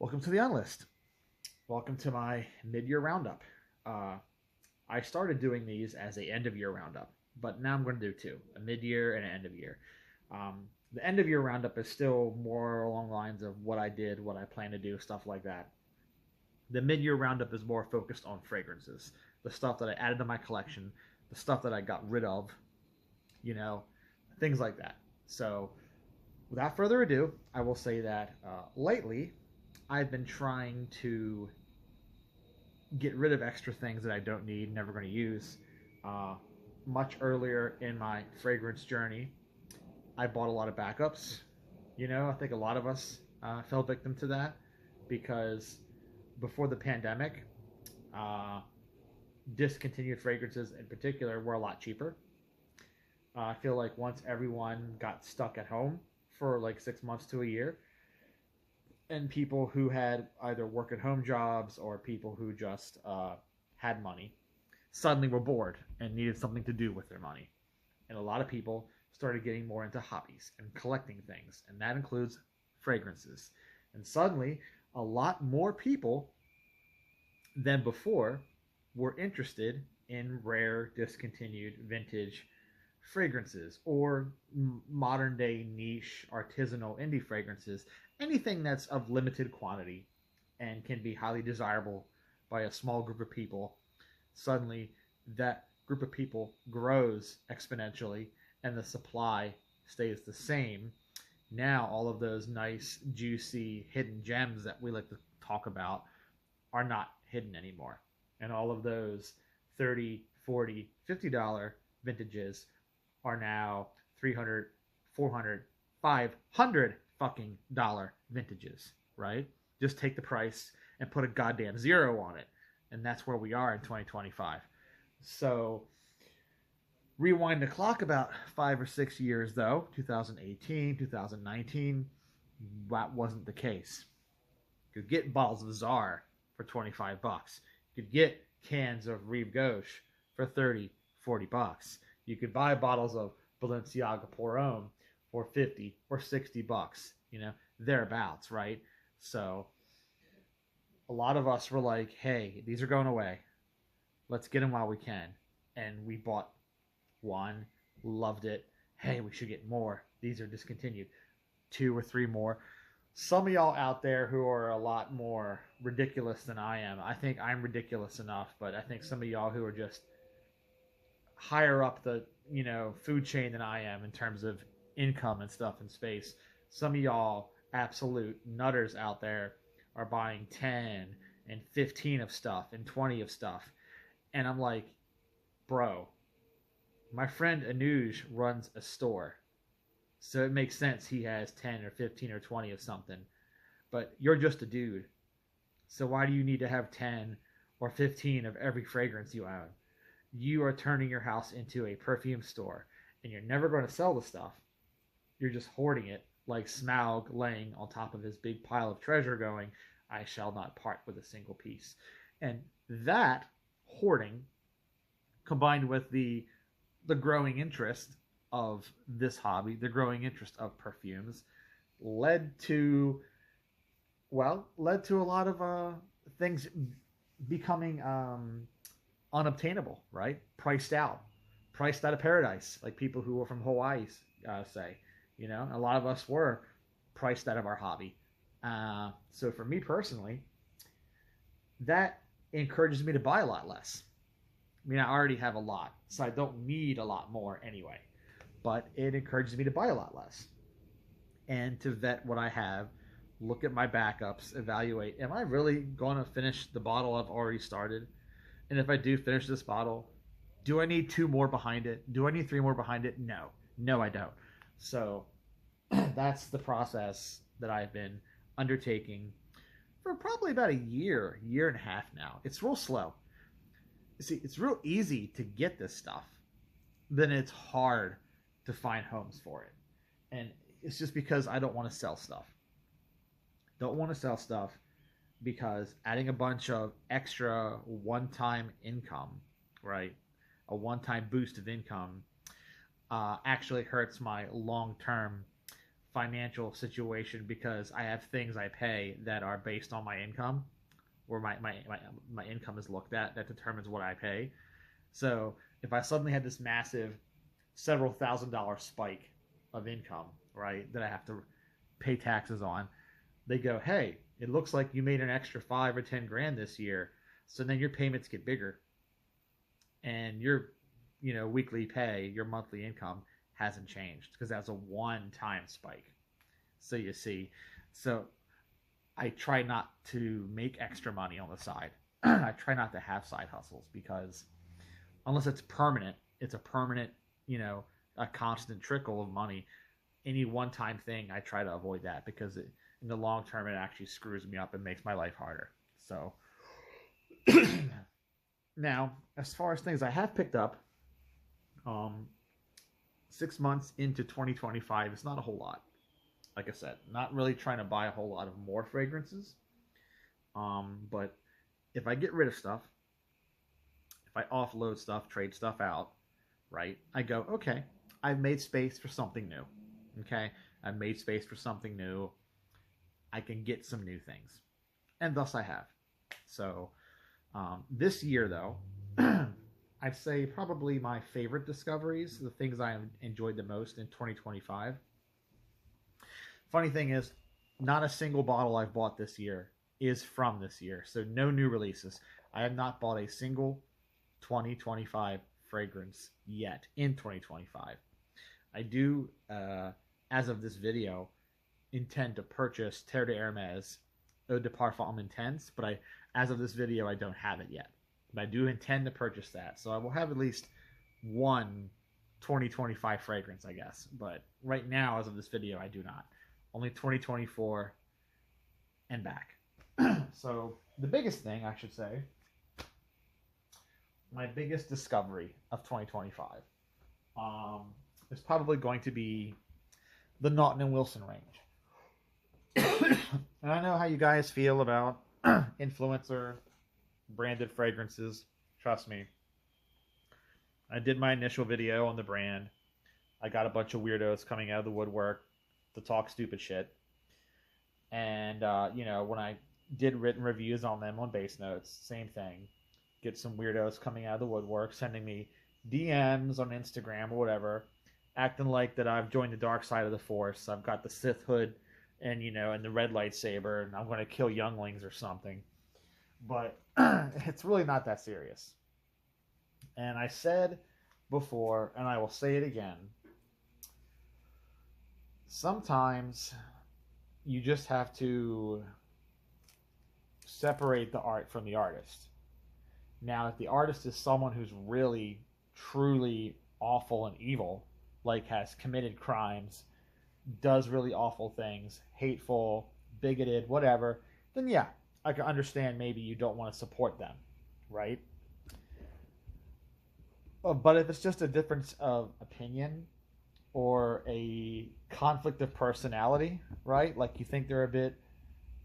Welcome to the Unlist. Welcome to my mid-year roundup. I started doing these as a end-of-year roundup, but now I'm going to do two: a mid-year and an end-of-year. The end-of-year roundup is still more along the lines of what I did, what I plan to do, stuff like that. The mid-year roundup is more focused on fragrances, the stuff that I added to my collection, the stuff that I got rid of, you know, things like that. So, without further ado, I will say that lately I've been trying to get rid of extra things that I don't need, never going to use. Uh, Much earlier in my fragrance journey, I bought a lot of backups. I think a lot of us fell victim to that because before the pandemic, uh, discontinued fragrances in particular were a lot cheaper. I feel like once everyone got stuck at home for like 6 months to a year, and people who had either work at home jobs or people who just had money suddenly were bored and needed something to do with their money. And a lot of people started getting more into hobbies and collecting things, and that includes fragrances. And suddenly, a lot more people than before were interested in rare, discontinued, vintage fragrances or modern day niche artisanal indie fragrances, anything that's of limited quantity and can be highly desirable by a small group of people. Suddenly that group of people grows exponentially and the supply stays the same. Now all of those nice juicy hidden gems that we like to talk about are not hidden anymore, and all of those 30, 40, $50 vintages are now 300, 400, 500 fucking dollar vintages, right? Just take the price and put a goddamn zero on it. And that's where we are in 2025. So rewind the clock about 5 or 6 years though, 2018, 2019, that wasn't the case. You could get bottles of Czar for 25 bucks. You could get cans of Rive Gauche for 30, 40 bucks. You could buy bottles of Balenciaga Pour Homme for 50 or 60 bucks, thereabouts, right? So a lot of us were like, hey, these are going away. Let's get them while we can. And we bought one, loved it. Hey, we should get more. These are discontinued. 2 or 3 more. Some of y'all out there who are a lot more ridiculous than I am, I think I'm ridiculous enough, but I think some of y'all who are just higher up the food chain than I am in terms of income and stuff in space. Some of y'all absolute nutters out there are buying 10 and 15 of stuff and 20 of stuff. And I'm like, bro, my friend Anuj runs a store. So it makes sense he has 10 or 15 or 20 of something. But you're just a dude. So why do you need to have 10 or 15 of every fragrance you own? You are turning your house into a perfume store, and you're never going to sell the stuff. You're just hoarding it like Smaug laying on top of his big pile of treasure going, I shall not part with a single piece. And that hoarding, combined with the growing interest of this hobby, the growing interest of perfumes, led to a lot of things becoming unobtainable, right? Priced out of paradise, like people who were from Hawaii say. A lot of us were priced out of our hobby. So for me personally, that encourages me to buy a lot less. I mean, I already have a lot, so I don't need a lot more anyway. But it encourages me to buy a lot less and to vet what I have, look at my backups, evaluate, am I really going to finish the bottle I've already started? And if I do finish this bottle, do I need 2 more behind it? Do I need 3 more behind it? No, I don't. So that's the process that I've been undertaking for probably about a year and a half now. It's real slow. You see, it's real easy to get this stuff. Then it's hard to find homes for it. And it's just because I don't want to sell stuff. Don't want to sell stuff because adding a bunch of extra one-time income, right? A one-time boost of income actually hurts my long-term financial situation because I have things I pay that are based on my income, where my income is looked at, that determines what I pay. So if I suddenly had this massive several $1,000 spike of income, right, that I have to pay taxes on, they go, hey, it looks like you made an extra 5 or 10 grand this year. So then your payments get bigger, and your, weekly pay, your monthly income hasn't changed because that's a one-time spike. So you see, so I try not to make extra money on the side. I try not to have side hustles because unless it's permanent, it's a permanent, a constant trickle of money. Any one-time thing, I try to avoid that because in the long term, it actually screws me up and makes my life harder. So now, as far as things I have picked up, 6 months into 2025, it's not a whole lot. Like I said, not really trying to buy a whole lot of more fragrances. But if I get rid of stuff, if I offload stuff, trade stuff out, right, I go, okay, I've made space for something new. Okay, I've made space for something new. I can get some new things. And thus I have. So this year, though, I'd say probably my favorite discoveries, the things I enjoyed the most in 2025. Funny thing is, not a single bottle I've bought this year is from this year. So no new releases. I have not bought a single 2025 fragrance yet in 2025. I do, as of this video, intend to purchase Terre de Hermes Eau de Parfum Intense, but as of this video, I don't have it yet. But I do intend to purchase that. So I will have at least one 2025 fragrance, I guess. But right now, as of this video, I do not. Only 2024 and back. So the biggest thing, I should say, my biggest discovery of 2025 is probably going to be the Nton and Wilson range. And I know how you guys feel about influencer branded fragrances. Trust me. I did my initial video on the brand. I got a bunch of weirdos coming out of the woodwork to talk stupid shit. And, when I did written reviews on them on Base Notes, same thing. Get some weirdos coming out of the woodwork, sending me DMs on Instagram or whatever, acting like that I've joined the dark side of the Force. I've got the Sith hood and, and the red lightsaber, and I'm going to kill younglings or something. But it's really not that serious. And I said before, and I will say it again, sometimes you just have to separate the art from the artist. Now, if the artist is someone who's really, truly awful and evil, like has committed crimes, does really awful things, hateful, bigoted, whatever, then yeah, I can understand maybe you don't want to support them, right? But if it's just a difference of opinion or a conflict of personality, right? Like you think they're a bit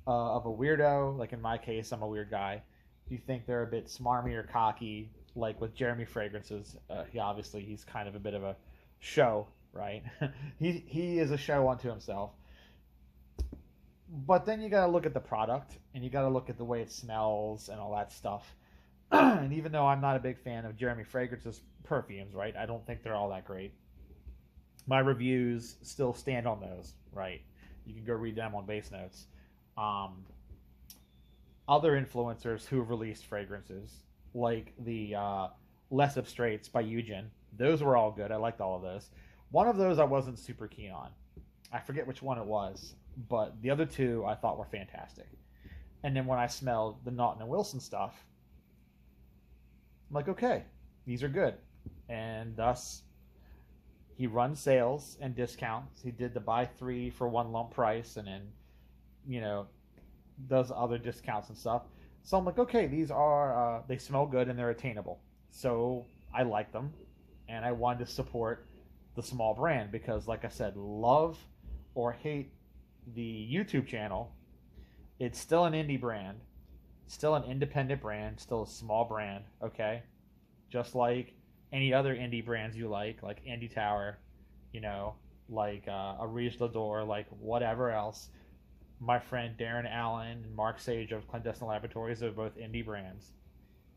of a weirdo, like in my case, I'm a weird guy. You think they're a bit smarmy or cocky, like with Jeremy Fragrances. He's kind of a bit of a show, right? he is a show unto himself. But then you got to look at the product, and you got to look at the way it smells and all that stuff. And even though I'm not a big fan of Jeremy Fragrance's perfumes, right? I don't think they're all that great. My reviews still stand on those, right? You can go read them on Base Notes. Other influencers who have released fragrances, like the Less Abstraits by Eugen, those were all good. I liked all of those. One of those I wasn't super keen on. I forget which one it was, but the other two I thought were fantastic. And then when I smelled the Nton and Wilson stuff, I'm like, okay, these are good. And thus, he runs sales and discounts. He did the buy 3 for 1 lump price, and then, does other discounts and stuff. So I'm like, okay, these are, they smell good and they're attainable. So I like them, and I wanted to support the small brand because, like I said, love or hate the YouTube channel, it's still an indie brand, still an independent brand, still a small brand, okay? Just like any other indie brands you like Indie Tower, like a Riche Lador, like whatever else. My friend Darren Allen and Mark Sage of Clandestine Laboratories are both indie brands.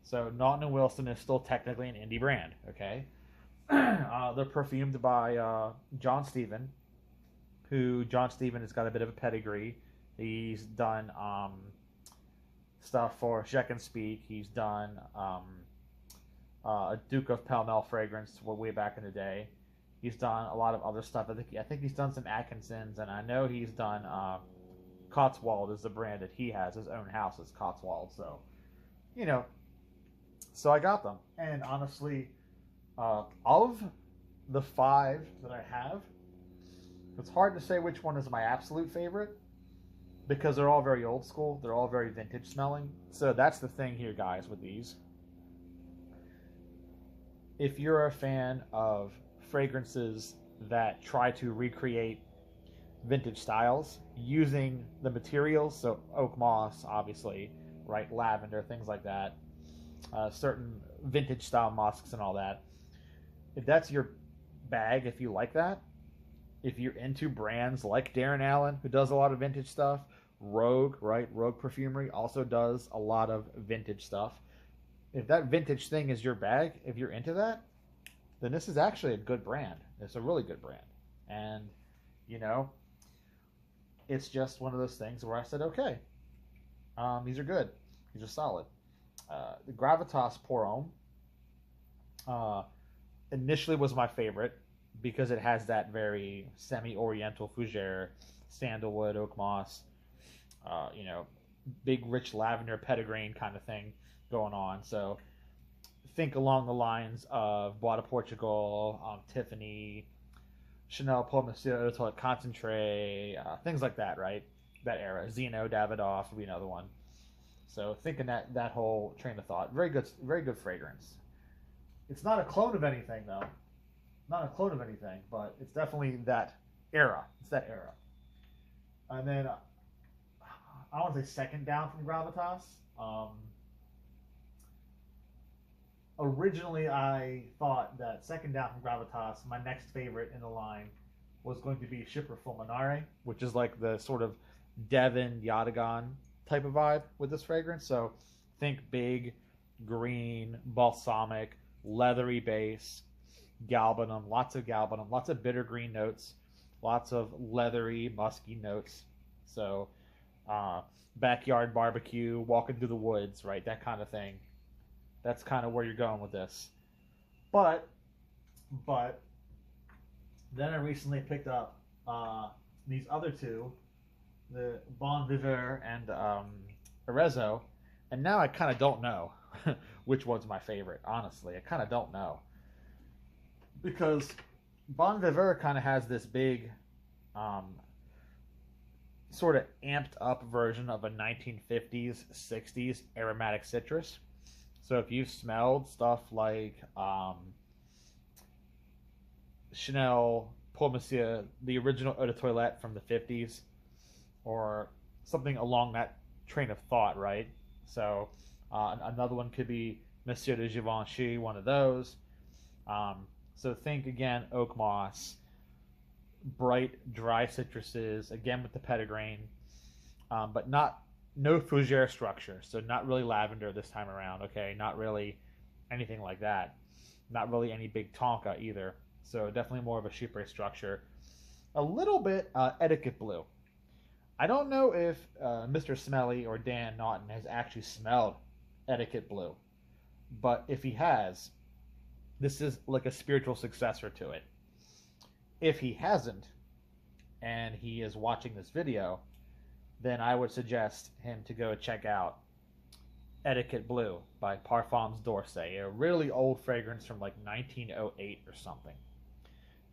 So Nton and Wilson is still technically an indie brand, okay? They're perfumed by John Stephen, who John Stephen has got a bit of a pedigree. He's done stuff for Check and Speak. He's done a Duke of Pall Mall fragrance way back in the day. He's done a lot of other stuff. I think he's done some Atkinsons, and I know he's done Cotswold is the brand that he has. His own house is Cotswold. So, you know, so I got them. And honestly, of the 5 that I have, it's hard to say which one is my absolute favorite because they're all very old school. They're all very vintage smelling. So that's the thing here, guys, with these. If you're a fan of fragrances that try to recreate vintage styles using the materials, so oak moss, obviously, right, lavender, things like that, certain vintage style musks and all that. If that's your bag, if you like that, if you're into brands like Darren Allen, who does a lot of vintage stuff, Rogue, right, Rogue Perfumery also does a lot of vintage stuff. If that vintage thing is your bag, if you're into that, then this is actually a good brand. It's a really good brand. And, you know, it's just one of those things where I said, okay, these are good. These are solid. The Gravitas Pour Homme initially was my favorite because it has that very semi-oriental fougere, sandalwood, oak moss, you know, big rich lavender petitgrain kind of thing going on. So think along the lines of Bois de Portugal, Tiffany, Chanel Paul Monsieur Eau de Toilette Concentré, things like that, right? That era. Zeno, Davidoff would be another one. So thinking that whole train of thought. Very good fragrance. It's not a clone of anything, though. Not a clone of anything, but it's definitely that era. It's that era. And then, I want to say second down from Gravitas. Originally, I thought that second down from Gravitas, my next favorite in the line, was going to be Shipper Fulminare, which is like the sort of Devon Yatagan type of vibe with this fragrance. So think big, green, balsamic, leathery base, galbanum, lots of bitter green notes, lots of leathery, musky notes. So backyard barbecue, walking through the woods, right? That kind of thing. That's kind of where you're going with this. But then I recently picked up these other two, the Bon Viveur and Arezzo, and now I kind of don't know which one's my favorite, honestly. I kind of don't know. Because Bon Viveur kind of has this big sort of amped up version of a 1950s, 60s aromatic citrus. So if you've smelled stuff like Chanel Paul Monsieur, the original Eau de Toilette from the 50s, or something along that train of thought, right? So another one could be Monsieur de Givenchy, one of those. So think again, oak moss, bright, dry citruses, again with the petitgrain, but no fougere structure, so not really lavender this time around, okay? Not really anything like that. Not really any big tonka either, so definitely more of a chypre structure. A little bit etiquette blue. I don't know if Mr. Smelly or Dan Naughton has actually smelled etiquette blue, but if he has, this is like a spiritual successor to it. If he hasn't, and he is watching this video, then I would suggest him to go check out Etiquette Blue by Parfums d'Orsay, a really old fragrance from like 1908 or something.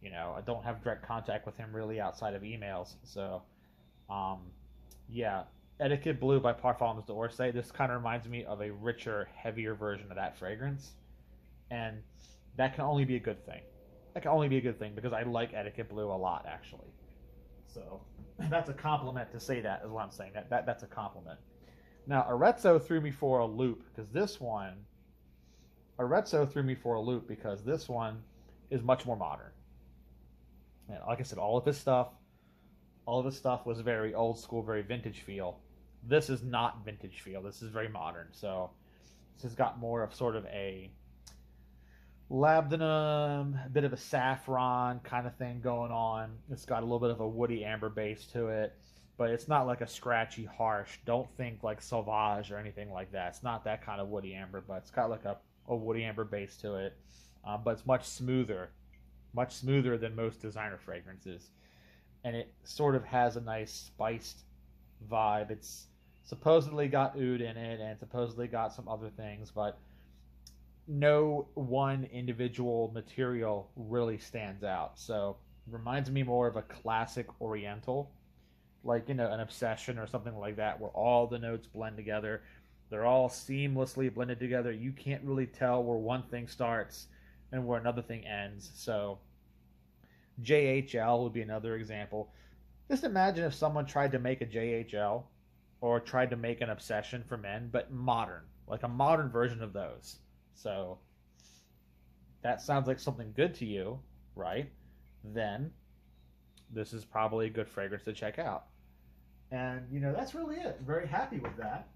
You know, I don't have direct contact with him really outside of emails, so yeah, Etiquette Blue by Parfums d'Orsay. This kind of reminds me of a richer, heavier version of that fragrance, and that can only be a good thing. That can only be a good thing because I like Etiquette Blue a lot, actually. So that's a compliment to say that, is what I'm saying. That's a compliment. Now, Arezzo threw me for a loop because this one is much more modern. And like I said, all of his stuff was very old school, very vintage feel. This is not vintage feel. This is very modern. So this has got more of sort of a labdanum, a bit of a saffron kind of thing going on. It's got a little bit of a woody amber base to it, but it's not like a scratchy, harsh. Don't think like Sauvage or anything like that. It's not that kind of woody amber, but it's got like a woody amber base to it. But it's much smoother than most designer fragrances. And it sort of has a nice spiced vibe. It's supposedly got oud in it and supposedly got some other things, but no one individual material really stands out. So it reminds me more of a classic Oriental, like, an Obsession or something like that, where all the notes blend together. They're all seamlessly blended together. You can't really tell where one thing starts and where another thing ends. So JHL would be another example. Just imagine if someone tried to make a JHL or tried to make an Obsession for men, but modern, like a modern version of those. So that sounds like something good to you, right? Then this is probably a good fragrance to check out. And, that's really it. Very happy with that.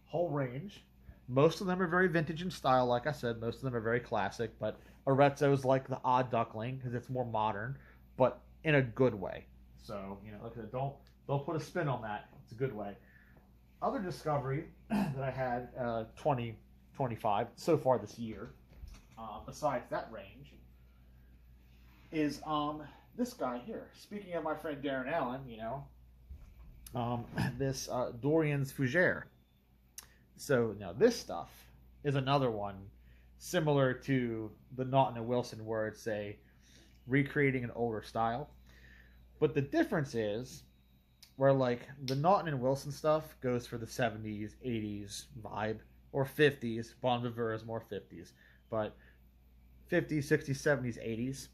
Whole range. Most of them are very vintage in style, like I said. Most of them are very classic, but Arezzo is like the odd duckling because it's more modern, but in a good way. So, like I said, don't put a spin on that. It's a good way. Other discovery that I had 2025 so far this year, besides that range, is this guy here. Speaking of my friend Darren Allen, this Dorian's Fougère. So now this stuff is another one similar to the Nton and Wilson, where it's recreating an older style. But the difference is where like the Nton and Wilson stuff goes for the 70s, 80s vibe, or 50s. Bon Viveur is more 50s, but 50s, 60s, 70s, 80s.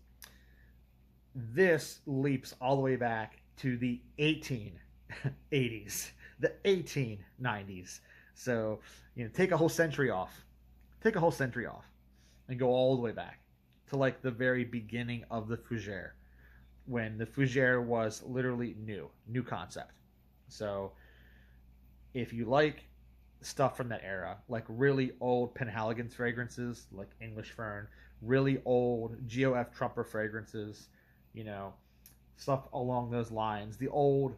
This leaps all the way back to the 1880s, the 1890s. So, take a whole century off. Take a whole century off and go all the way back to like the very beginning of the Fougère, when the Fougère was literally new concept. So if you like stuff from that era, like really old Penhaligon's fragrances, like English Fern, really old GOF Trumper fragrances, stuff along those lines, the old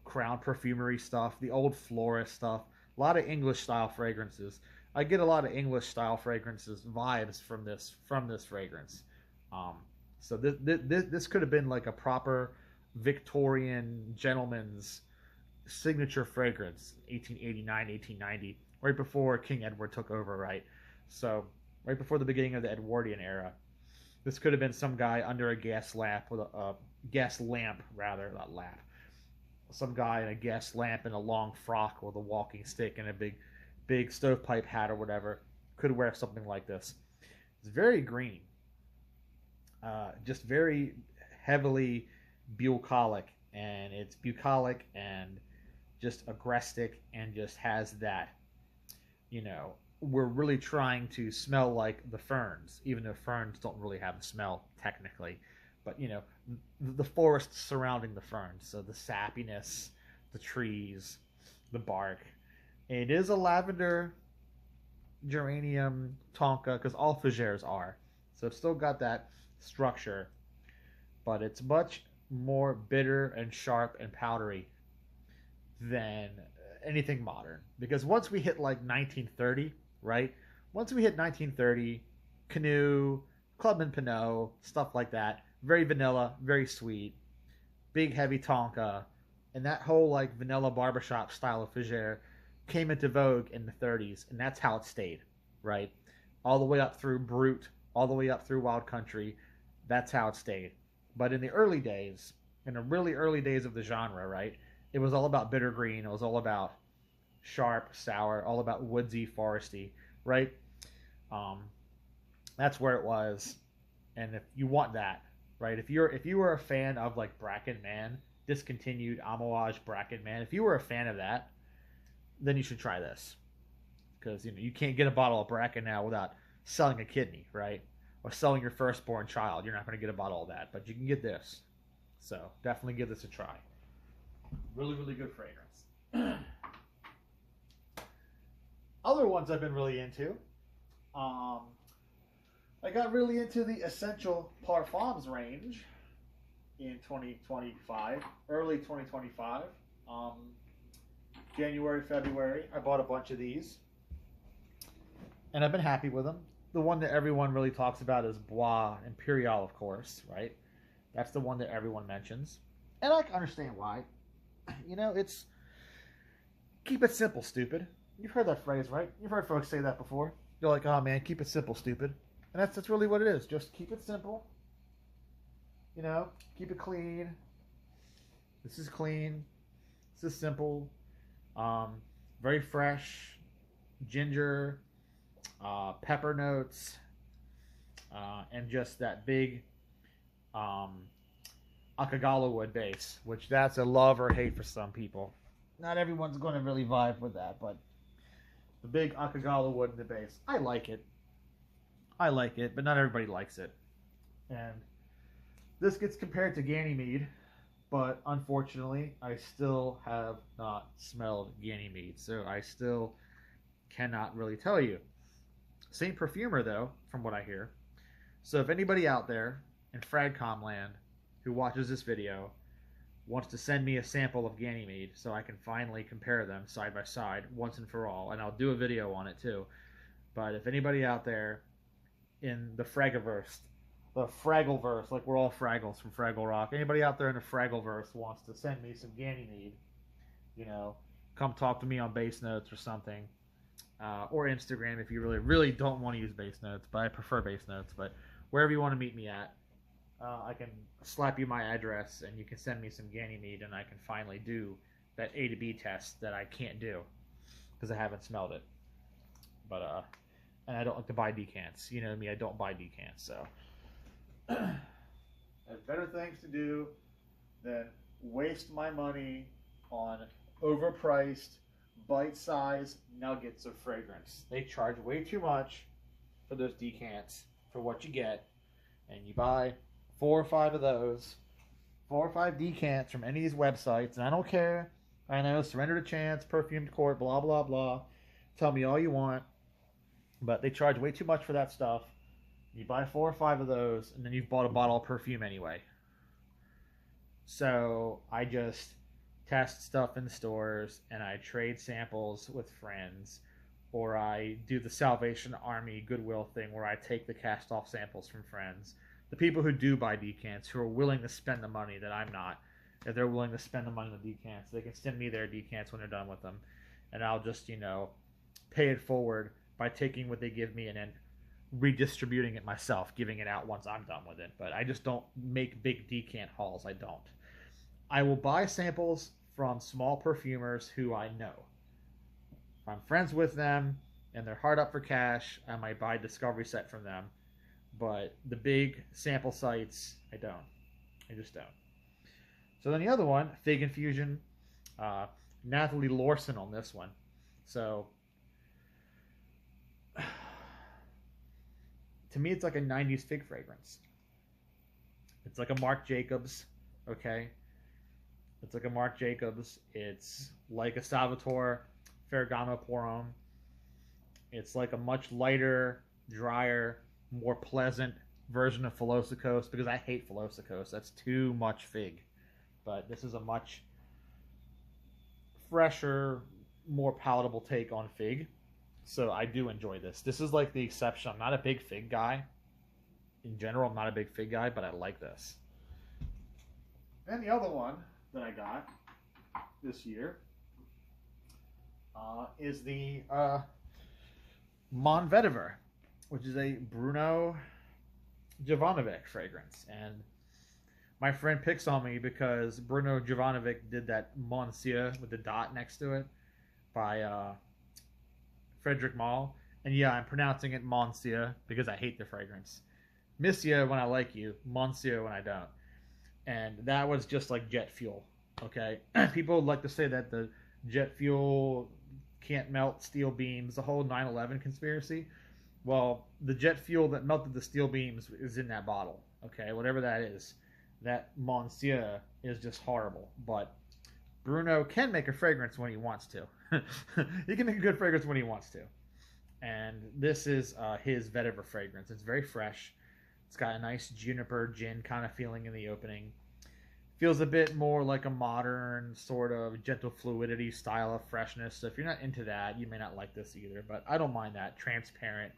Crown Perfumery stuff, the old Florist stuff, a lot of English style fragrances. I get a lot of English style fragrances vibes from this fragrance. So this could have been like a proper Victorian gentleman's signature fragrance, 1889, 1890, right before King Edward took over, right? So right before the beginning of the Edwardian era. This could have been some guy under a gas lamp with some guy in a gas lamp and a long frock with a walking stick and a big stovepipe hat or whatever could wear something like this. It's very green, just very heavily bucolic, and it's bucolic and just aggressive and just has that, we're really trying to smell like the ferns, even though ferns don't really have a smell technically, but the forest surrounding the ferns, so the sappiness, the trees, the bark. It is a lavender, geranium, tonka, because all Fougères are. So it's still got that structure, but it's much more bitter and sharp and powdery than anything modern. Because once we hit like 1930, right? Once we hit 1930, Canoe, Club and Pinot, stuff like that, very vanilla, very sweet, big heavy tonka, and that whole like vanilla barbershop style of Fougère came into vogue in the 30s, and that's how it stayed, right? All the way up through Brut, all the way up through Wild Country, that's how it stayed. But in the early days, in the really early days of the genre, right, it was all about bitter green, it was all about sharp, sour, all about woodsy, foresty, right? That's where it was. And if you want that, right, if you were a fan of like Bracken Man, discontinued Amouage Bracken Man, if you were a fan of that, then you should try this, because you can't get a bottle of Bracken now without selling a kidney, right? or selling your firstborn child. You're not going to get a bottle of that, but you can get this. So definitely give this a try. Really, really good fragrance. Other ones I've been really into. I got really into the Essential Parfums range in 2025, early 2025. January, February, I bought a bunch of these. And I've been happy with them. The one that everyone really talks about is Bois Imperial, of course, right? That's the one that everyone mentions. And I can understand why. You know, it's... Keep it simple, stupid. You've heard that phrase, right? You've heard folks say that before. You're like, oh man, keep it simple, stupid. And that's really what it is. Just keep it simple. You know, keep it clean. This is clean. This is simple. Very fresh. Ginger. Pepper notes. And just that big Akagala wood base. Which that's a love or hate for some people. Not everyone's going to really vibe with that, but the big Akagala wood in the base. I like it. I like it, but not everybody likes it. And this gets compared to Ganymede, but unfortunately, I still have not smelled Ganymede, so I still cannot really tell you. Same perfumer, though, from what I hear. So if anybody out there in Fragcom land who watches this video wants to send me a sample of Ganymede so I can finally compare them side by side once and for all, and I'll do a video on it too. But if anybody out there in the Fraggiverse, the Fraggleverse, like we're all Fraggles from Fraggle Rock, anybody out there in the Fraggleverse wants to send me some Ganymede, you know, come talk to me on Base Notes or something, or Instagram if you really, really don't want to use Base Notes, but I prefer Base Notes, but wherever you want to meet me at, I can slap you my address and you can send me some Ganymede and I can finally do that A to B test that I can't do because I haven't smelled it. But, and I don't like to buy decants. You know me, I don't buy decants, so. I have better things to do than waste my money on overpriced, bite-sized nuggets of fragrance. They charge way too much for those decants for what you get, and you buy 4 or 5 of those, 4 or 5 decants from any of these websites, and I don't care. I know, Surrender to Chance, Perfumed Court, blah, blah, blah. Tell me all you want, but they charge way too much for that stuff. You buy 4 or 5 of those, and then you've bought a bottle of perfume anyway. So I just test stuff in the stores, and I trade samples with friends, or I do the Salvation Army Goodwill thing where I take the cast-off samples from friends. The people who do buy decants, who are willing to spend the money that I'm not, if they're willing to spend the money on the decants, they can send me their decants when they're done with them. And I'll just, you know, pay it forward by taking what they give me and then redistributing it myself, giving it out once I'm done with it. But I just don't make big decant hauls. I don't. I will buy samples from small perfumers who I know. If I'm friends with them and they're hard up for cash, I might buy a Discovery set from them. But the big sample sites, I don't. I just don't. So then the other one, Fig Infusion, Nathalie Lorson on this one. So to me, it's like a 90s fig fragrance. It's like a Marc Jacobs, okay? It's like a Marc Jacobs. It's like a Salvatore Ferragamo Pour Homme. It's like a much lighter, drier, more pleasant version of Philosopos, because I hate Philosopos. That's too much fig. But this is a much fresher, more palatable take on fig. So I do enjoy this. This is like the exception. I'm not a big fig guy. In general, I'm not a big fig guy, but I like this. And the other one that I got this year is the Mon Vetiver, which is a Bruno Jovanovic fragrance. And my friend picks on me because Bruno Jovanovic did that Monsieur with the dot next to it by Frederic Malle. And yeah, I'm pronouncing it Monsieur because I hate the fragrance. Monsieur when I like you, Monsieur when I don't. And that was just like jet fuel, okay? People like to say that the jet fuel can't melt steel beams, the whole 9/11 conspiracy. Well, the jet fuel that melted the steel beams is in that bottle. Okay, whatever that is, that Monsieur is just horrible. But Bruno can make a fragrance when he wants to. He can make a good fragrance when he wants to. And this is his vetiver fragrance. It's very fresh. It's got a nice juniper gin kind of feeling in the opening. Feels a bit more like a modern sort of gentle fluidity style of freshness. So if you're not into that, you may not like this either. But I don't mind that transparent,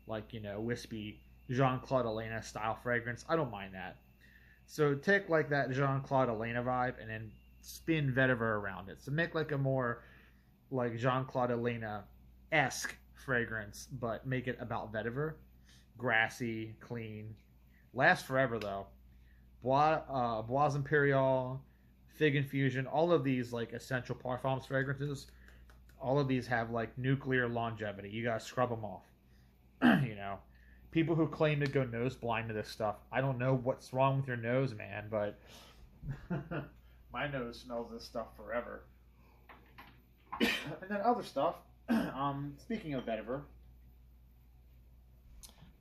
like, you know, wispy Jean-Claude Elena style fragrance. I don't mind that. So take like that Jean-Claude Elena vibe and then spin vetiver around it. So make like a more like Jean-Claude Elena-esque fragrance, but make it about vetiver. Grassy, clean. Lasts forever though. Bois Imperial, Fig Infusion, all of these like essential Parfums fragrances, all of these have like nuclear longevity. You gotta scrub them off. You know, people who claim to go nose blind to this stuff, I don't know what's wrong with your nose, man, but my nose smells this stuff forever. And then other stuff. Speaking of vetiver,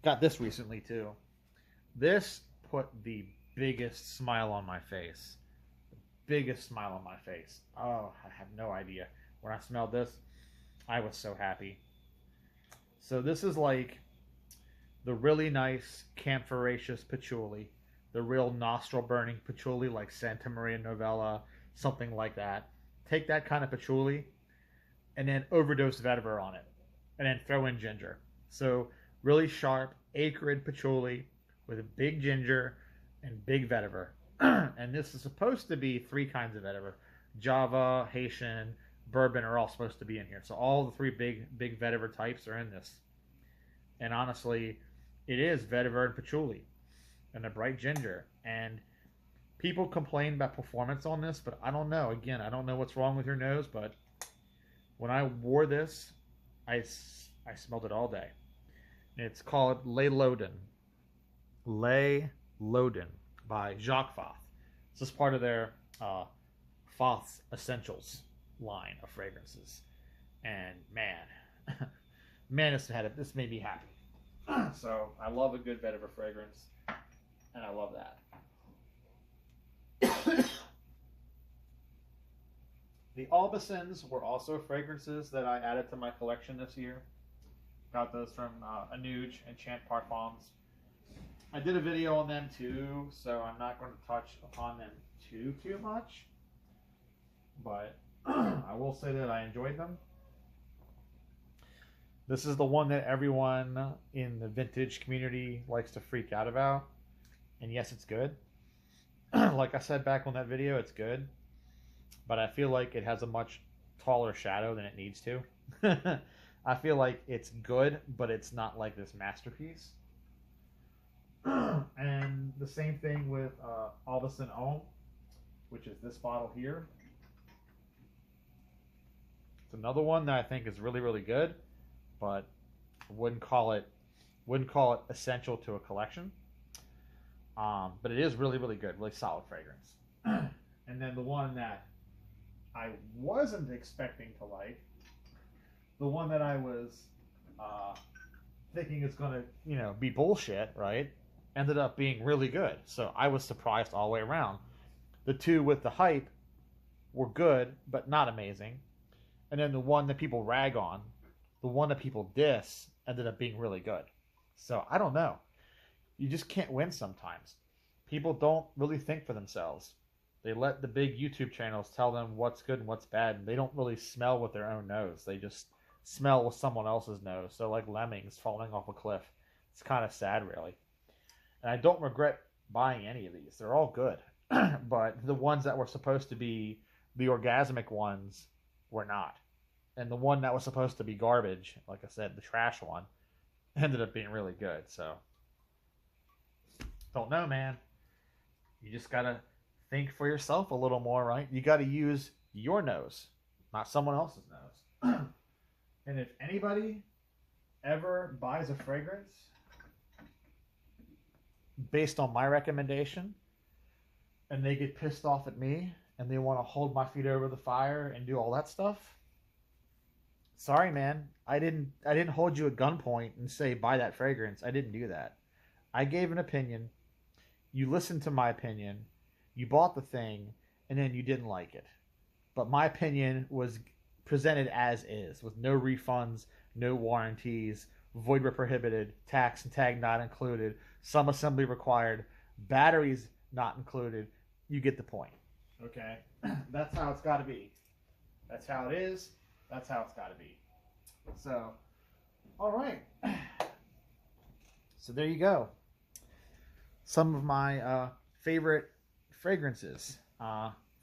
got this recently too. This put the biggest smile on my face. The biggest smile on my face. Oh, I have no idea. When I smelled this, I was so happy. So this is like the really nice camphoraceous patchouli, the real nostril burning patchouli like Santa Maria Novella, something like that. Take that kind of patchouli and then overdose vetiver on it, and then throw in ginger. So really sharp acrid patchouli with a big ginger and big vetiver. And this is supposed to be 3 kinds of vetiver. Java, Haitian, bourbon are all supposed to be in here. So all the 3 big vetiver types are in this. And honestly, it is vetiver and patchouli and a bright ginger. And people complain about performance on this, but I don't know. Again, I don't know what's wrong with your nose, but when I wore this, I smelled it all day. It's called Les Loden. Les Loden by Jacques Fath. This is part of their Fath's Essentials line of fragrances. And man, man, this made me happy. So I love a good vetiver fragrance, and I love that. The Albasins were also fragrances that I added to my collection this year. Got those from Anuj and Chant Parfums. I did a video on them too, so I'm not going to touch upon them too much. But I will say that I enjoyed them. This is the one that everyone in the vintage community likes to freak out about. And yes, it's good. Like I said back on that video, it's good. But I feel like it has a much taller shadow than it needs to. I feel like it's good, but it's not like this masterpiece. And the same thing with Albasan Homme, which is this bottle here. It's another one that I think is really, really good, but wouldn't call it essential to a collection. But it is really, really good, really solid fragrance. And then the one that I wasn't expecting to like, the one that I was thinking is going to, be bullshit, right? Ended up being really good. So I was surprised all the way around. The two with the hype were good, but not amazing. And then the one that people rag on, the one that people diss, ended up being really good. So I don't know. You just can't win sometimes. People don't really think for themselves. They let the big YouTube channels tell them what's good and what's bad, and they don't really smell with their own nose. They just smell with someone else's nose. So like lemmings falling off a cliff. It's kind of sad, really. And I don't regret buying any of these. They're all good. But the ones that were supposed to be the orgasmic ones were not. And the one that was supposed to be garbage, like I said, the trash one, ended up being really good. So, don't know, man. You just got to think for yourself a little more, right? You got to use your nose, not someone else's nose. And if anybody ever buys a fragrance based on my recommendation and they get pissed off at me and they want to hold my feet over the fire and do all that stuff, Sorry, man. I didn't hold you at gunpoint and say buy that fragrance. I didn't do that. I gave an opinion. You listened to my opinion. You bought the thing, and then you didn't like it. But my opinion was presented as is, with no refunds, no warranties, void where prohibited, tax and tag not included, some assembly required, batteries not included. You get the point. Okay? That's how it's got to be. That's how it is. That's how it's got to be. So, all right. So there you go. Some of my favorite fragrances,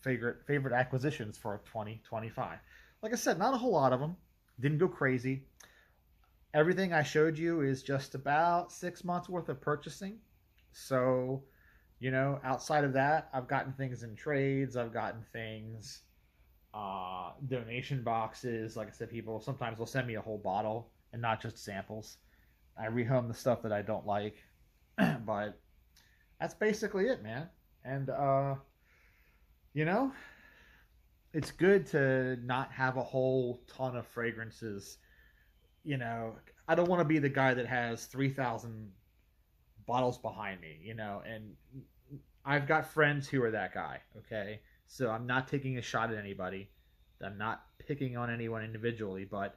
favorite acquisitions for 2025. Like I said, not a whole lot of them. Didn't go crazy. Everything I showed you is just about 6 months worth of purchasing. So, outside of that, I've gotten things in trades. I've gotten things, donation boxes. Like I said, people sometimes will send me a whole bottle and not just samples. I rehome the stuff that I don't like. But that's basically it, man. And, it's good to not have a whole ton of fragrances. I don't want to be the guy that has 3,000 bottles behind me, and I've got friends who are that guy, okay? So I'm not taking a shot at anybody. I'm not picking on anyone individually, but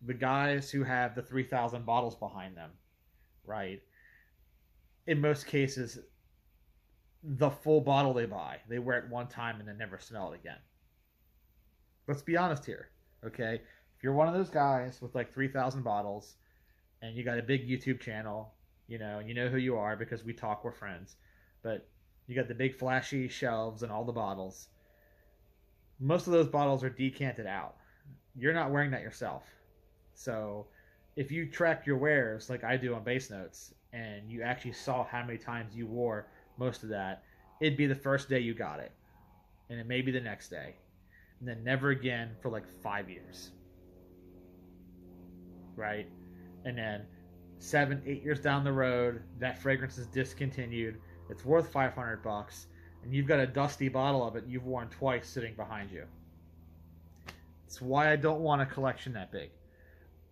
the guys who have the 3,000 bottles behind them, right? In most cases, the full bottle they buy, they wear it one time and then never smell it again. Let's be honest here, okay? If you're one of those guys with like 3,000 bottles and you got a big YouTube channel, you know who you are because we talk, we're friends, but you got the big flashy shelves and all the bottles. Most of those bottles are decanted out. You're not wearing that yourself. So if you track your wears like I do on Base Notes and you actually saw how many times you wore most of that, it'd be the first day you got it. And it may be the next day. And then never again for like 5 years. Right? And then 7, 8 years down the road, that fragrance is discontinued. It's worth $500, and you've got a dusty bottle of it you've worn twice sitting behind you. It's why I don't want a collection that big.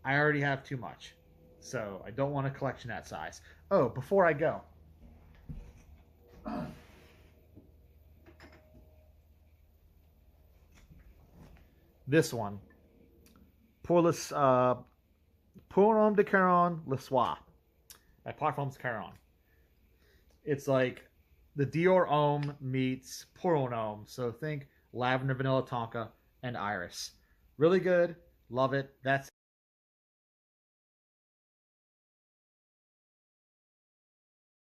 I already have too much. So I don't want a collection that size. Oh, before I go. This one. Pour Homme de Caron Le Soir by Parfums Caron. It's like the Dior Homme meets Pour Homme. So think lavender, vanilla tonka, and iris. Really good. Love it. That's